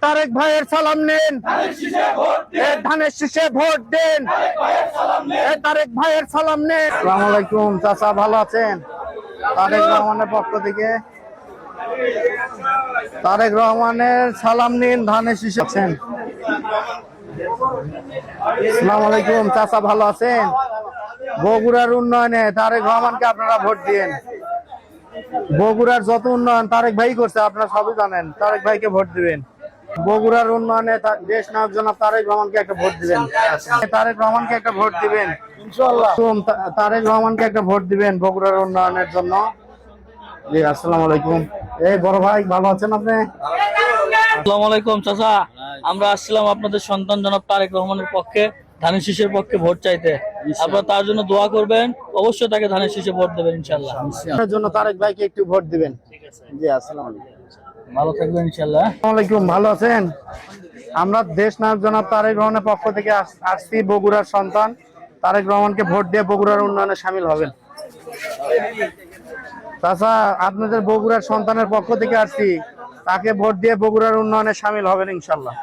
তারেক ভাইয়ের সালাম নিন, ধানের শীষে ভোট দিন, তারেক ভাইয়ের সালাম নিন। আসসালামু আলাইকুম চাচা, ভালো আছেন? তারেক রহমানের পক্ষ থেকে তারেক রহমানের সালাম নিন, ধানের শীষে আছেন। আসসালামু আলাইকুম চাচা, ভালো আছেন? বগুড়ার উন্নয়নে তারেক রহমানকে আপনারা ভোট দিন। বগুড়ার যত উন্নয়ন তারেক ভাই করছে আপনারা সবই জানেন, তারেক ভাইকে ভোট দিবেন। বগুড়ার উন্নয়নে দেশ নায়ক জনাব তারেক রহমানকে একটা ভোট দিবেন। তারেক রহমানকে একটা ভোট দিবেন ইনশাআল্লাহ। তারেক রহমানকে একটা ভোট দিবেন বগুড়ার উন্নয়নের জন্য। জি আসসালামু আলাইকুম। এই বড় ভাই, ভালো আছেন আপনি? আসসালামু আলাইকুম চাচা, আমরা আসছিলাম আপনাদের সন্তান জনাব তারেক রহমানের পক্ষে, ধানের শীষের পক্ষে ভোট চাইতে। আপনারা তার জন্য দোয়া করবেন, অবশ্যই তাকে ধানের শীষে ভোট দেবেন ইনশাআল্লাহ। আপনার জন্য তারেক ভাইকে একটু ভোট দিবেন। জি আসসালামু আলাইকুম। ভালো থাকবেন ইনশাআল্লাহ। আসসালামু আলাইকুম, ভালো আছেন? আমরা দেশ নায়ক জনাব তারেক রহমানের পক্ষ থেকে আসছি, বগুড়ার সন্তান তারেক রহমানকে ভোট দিয়ে বগুড়ার উন্নয়নে শামিল হবেন। চাচা, আপনাদের বগুড়ার সন্তানের পক্ষ থেকে আসছি, তাকে ভোট দিয়ে বগুড়ার উন্নয়নে শামিল হবেন ইনশাল্লাহ।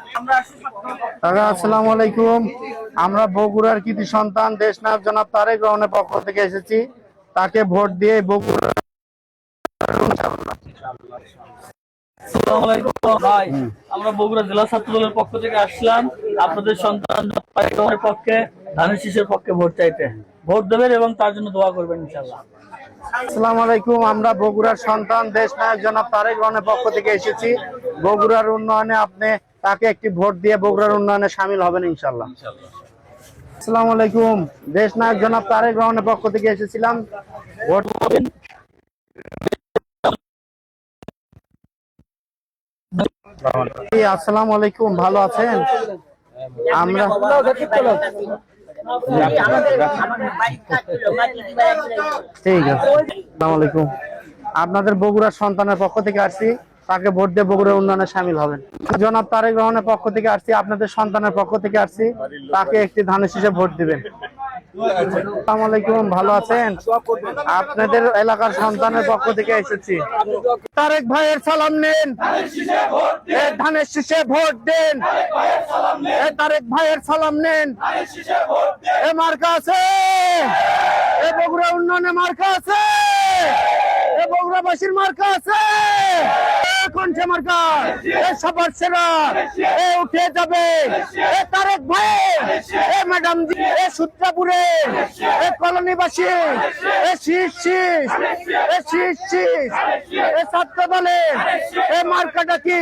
কাকা আসসালামু আলাইকুম। আমরা বগুড়ার কৃতি সন্তান দেশ নায়ক জনাব তারেক রহমানের পক্ষ থেকে এসেছি, তাকে ভোট দিয়ে বগুড়া। আসসালামু আলাইকুম ভাই, আমরা বগুড়া জেলা ছাত্র দলের পক্ষ থেকে আসলাম আপনাদের সন্তান তারেক রহমানের পক্ষে, ধানের শীষের পক্ষে ভোট চাইতে। ভোট দেবেন এবং তার জন্য দোয়া করবেন ইনশাআল্লাহ। আসসালামু আলাইকুম। আমরা বগুড়ার সন্তান দেশ নায়ক জনাব তারেক রহমানের পক্ষ থেকে এসেছি, বগুড়ার উন্নয়নে আপনি তাকে একটি ভোট দিয়ে বগুড়ার উন্নয়নে শামিল হবেন ইনশাল্লাহ। আসসালামু আলাইকুম। দেশ নায়ক জনাব তারেক রহমানের পক্ষ থেকে এসেছিলাম, ভোট পাবেন। আসসালামু আলাইকুম, ভালো আছেন? আমরা ঠিক আছে। আসসালামু আলাইকুম। আপনাদের বগুড়ার সন্তানের পক্ষ থেকে আসছি, তাকে ভোট দিয়ে বগুড়ার উন্নয়নে শামিল হবেন। জনাব তারেক রহমানের পক্ষ থেকে আসছি, আপনাদের সন্তানের পক্ষ থেকে আসছি, তাকে একটি ধানের শীষে ভোট দিবেন। আসসালামু আলাইকুম, ভালো আছেন? আপনাদের এলাকার সন্তানের পক্ষ থেকে এসেছি, তারেক ভাইয়ের সালাম নিন, ধানের শীষে ভোট দিন, তারেক ভাইয়ের সালাম নিন। এ মার্কা আছে, এ বগুড়া উন্নয়নে মার্কা আছে, এ বগুড়াবাসীর মার্কা আছে, কোনটা মার্কা? এ সবার সেরা, এ উঠে যাবে, এ তারেক ভাই, এ ম্যাডাম জি, এ সূত্রাপুরে, এ কলোনিবাসী, এ শীষ শীষ, এ শীষ শীষ, এ ছাত্র দলের এ মার্কাটা কি?